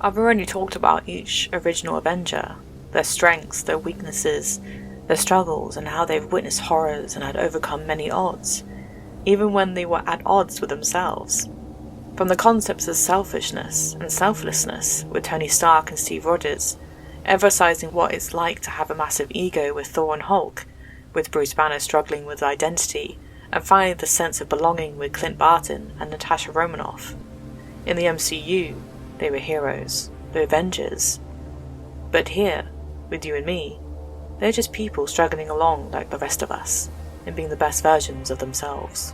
I've already talked about each original Avenger, their strengths, their weaknesses, their struggles, and how they've witnessed horrors and had overcome many odds, even when they were at odds with themselves. From the concepts of selfishness and selflessness with Tony Stark and Steve Rogers, emphasizing what it's like to have a massive ego with Thor and Hulk, with Bruce Banner struggling with identity, and finally the sense of belonging with Clint Barton and Natasha Romanoff. In the MCU, they were heroes, the Avengers. But here, with you and me, they're just people struggling along like the rest of us, and being the best versions of themselves.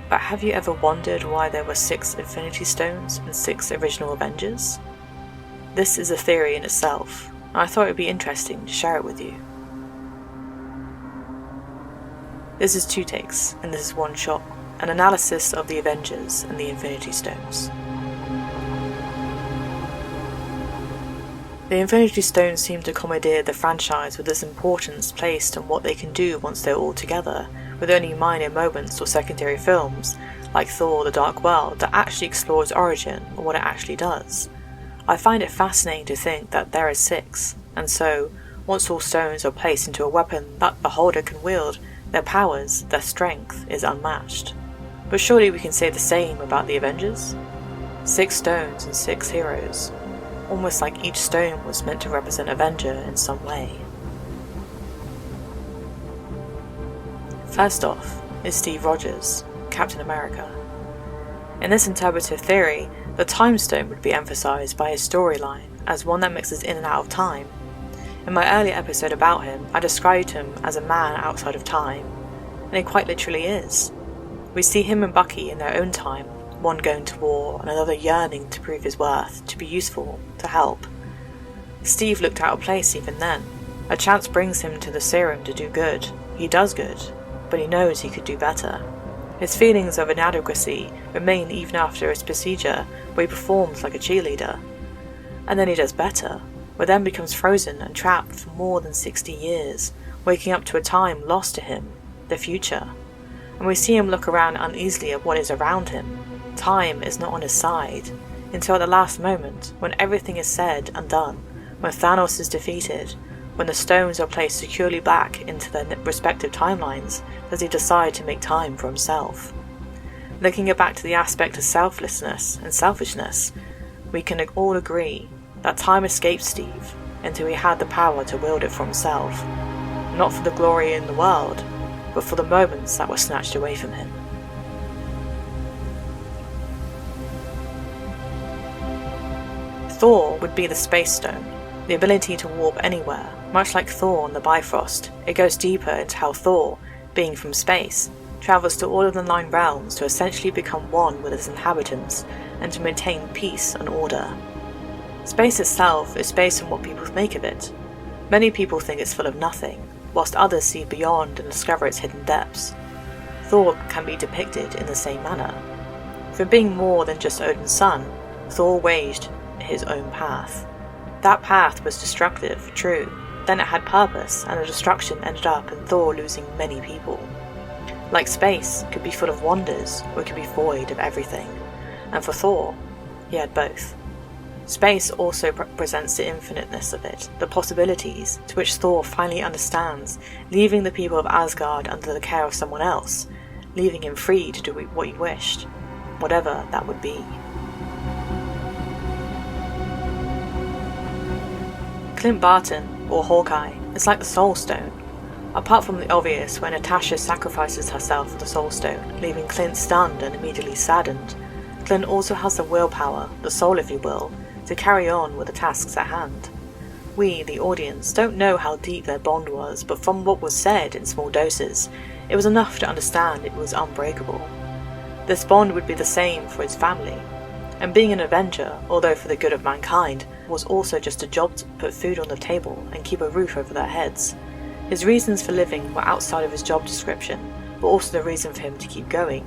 But have you ever wondered why there were 6 Infinity Stones and 6 original Avengers? This is a theory in itself, and I thought it would be interesting to share it with you. This is 2 takes, and this is 1 shot, an analysis of the Avengers and the Infinity Stones. The Infinity Stones seem to commandeer the franchise with its importance placed on what they can do once they're all together, with only minor moments or secondary films, like Thor: The Dark World, that actually explore its origin or what it actually does. I find it fascinating to think that there are 6, and so, once all stones are placed into a weapon that the holder can wield, their powers, their strength, is unmatched. But surely we can say the same about the Avengers? 6 stones and 6 heroes, almost like each stone was meant to represent Avenger in some way. First off is Steve Rogers, Captain America. In this interpretive theory, the Time Stone would be emphasized by his storyline as one that mixes in and out of time. In my earlier episode about him, I described him as a man outside of time, and he quite literally is. We see him and Bucky in their own time, one going to war and another yearning to prove his worth, to be useful, to help. Steve looked out of place even then. A chance brings him to the serum to do good. He does good, but he knows he could do better. His feelings of inadequacy remain even after his procedure, where he performs like a cheerleader. And then he does better, but then becomes frozen and trapped for more than 60 years, waking up to a time lost to him, the future. And we see him look around uneasily at what is around him. Time is not on his side, until at the last moment, when everything is said and done, when Thanos is defeated, when the stones are placed securely back into their respective timelines, does he decide to make time for himself. Linking it back to the aspect of selflessness and selfishness, we can all agree that time escaped Steve until he had the power to wield it for himself, not for the glory in the world, but for the moments that were snatched away from him. Thor would be the Space Stone, the ability to warp anywhere. Much like Thor on the Bifrost, it goes deeper into how Thor, being from space, travels to all of the 9 realms to essentially become one with its inhabitants and to maintain peace and order. Space itself is based on what people make of it. Many people think it's full of nothing, whilst others see beyond and discover its hidden depths. Thor can be depicted in the same manner. For being more than just Odin's son, Thor waged his own path. That path was destructive, true, then it had purpose, and the destruction ended up in Thor losing many people. Like space, it could be full of wonders, or it could be void of everything, and for Thor, he had both. Space also represents the infiniteness of it, the possibilities, to which Thor finally understands, leaving the people of Asgard under the care of someone else, leaving him free to do what he wished, whatever that would be. Clint Barton, or Hawkeye, is like the Soul Stone. Apart from the obvious when Natasha sacrifices herself for the Soul Stone, leaving Clint stunned and immediately saddened, Clint also has the willpower, the soul if you will, to carry on with the tasks at hand. We, the audience, don't know how deep their bond was, but from what was said in small doses, it was enough to understand it was unbreakable. This bond would be the same for his family. And being an Avenger, although for the good of mankind, was also just a job to put food on the table and keep a roof over their heads. His reasons for living were outside of his job description, but also the reason for him to keep going.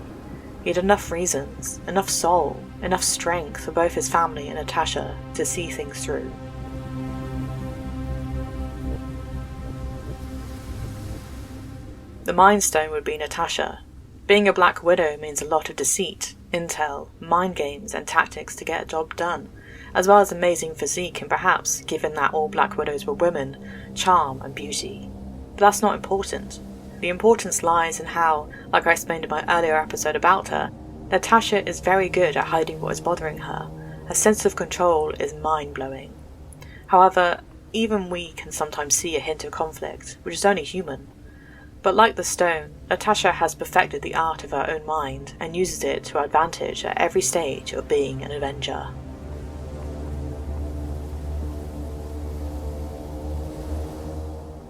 He had enough reasons, enough soul, enough strength for both his family and Natasha to see things through. The Mind Stone would be Natasha. Being a Black Widow means a lot of deceit, intel, mind games and tactics to get a job done, as well as amazing physique and perhaps, given that all Black Widows were women, charm and beauty. But that's not important. The importance lies in how, like I explained in my earlier episode about her, Natasha is very good at hiding what is bothering her. Her sense of control is mind-blowing. However, even we can sometimes see a hint of conflict, which is only human. But like the stone, Natasha has perfected the art of her own mind and uses it to her advantage at every stage of being an Avenger.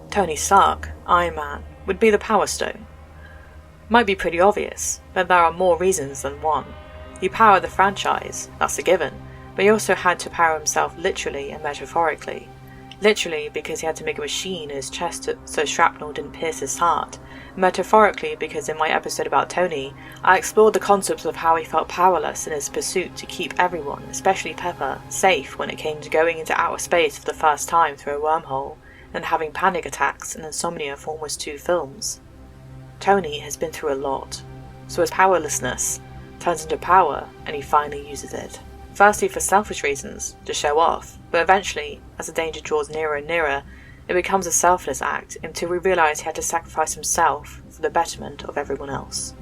Tony Stark, Iron Man, would be the Power Stone. Might be pretty obvious, but there are more reasons than one. He powered the franchise, that's a given, but he also had to power himself literally and metaphorically. Literally because he had to make a machine in his chest so shrapnel didn't pierce his heart. Metaphorically because in my episode about Tony, I explored the concepts of how he felt powerless in his pursuit to keep everyone, especially Pepper, safe when it came to going into outer space for the first time through a wormhole, and having panic attacks and insomnia for almost 2 films. Tony has been through a lot, so his powerlessness turns into power and he finally uses it. Firstly for selfish reasons, to show off, but eventually, as the danger draws nearer and nearer, it becomes a selfless act until we realise he had to sacrifice himself for the betterment of everyone else.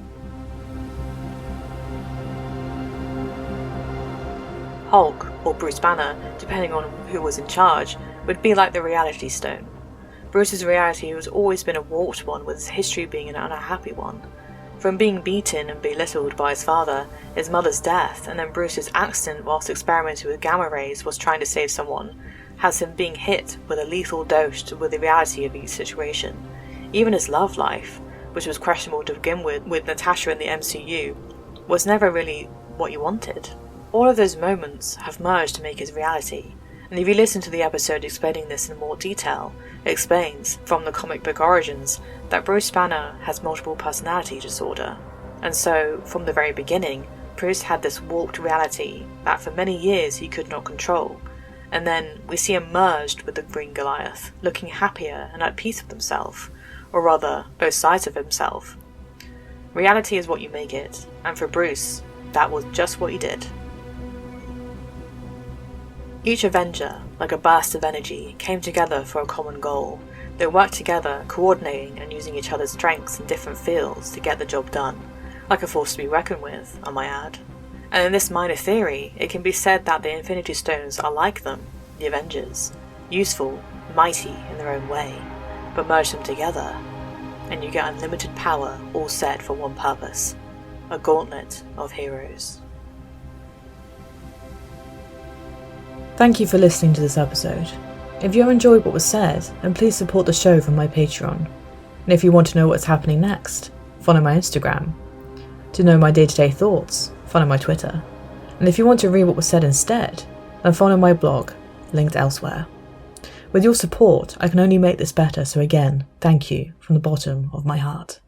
Hulk, or Bruce Banner, depending on who was in charge, would be like the reality stone. Bruce's reality has always been a warped one, with his history being an unhappy one. From being beaten and belittled by his father, his mother's death, and then Bruce's accident whilst experimenting with gamma rays was trying to save someone, has him being hit with a lethal dose with the reality of each situation. Even his love life, which was questionable to begin with Natasha in the MCU, was never really what you wanted. All of those moments have merged to make his reality, and if you listen to the episode explaining this in more detail, it explains, from the comic book origins, that Bruce Banner has multiple personality disorder, and so, from the very beginning, Bruce had this warped reality that for many years he could not control, and then we see him merged with the Green Goliath, looking happier and at peace with himself, or rather, both sides of himself. Reality is what you make it, and for Bruce, that was just what he did. Each Avenger, like a burst of energy, came together for a common goal. They worked together, coordinating and using each other's strengths in different fields to get the job done, like a force to be reckoned with, I might add. And in this minor theory, it can be said that the Infinity Stones are like them, the Avengers, useful, mighty in their own way, but merge them together, and you get unlimited power all set for one purpose, a gauntlet of heroes. Thank you for listening to this episode. If you enjoyed what was said, then please support the show from my Patreon. And if you want to know what's happening next, follow my Instagram. To know my day-to-day thoughts, follow my Twitter. And if you want to read what was said instead, then follow my blog, linked elsewhere. With your support, I can only make this better, so again, thank you from the bottom of my heart.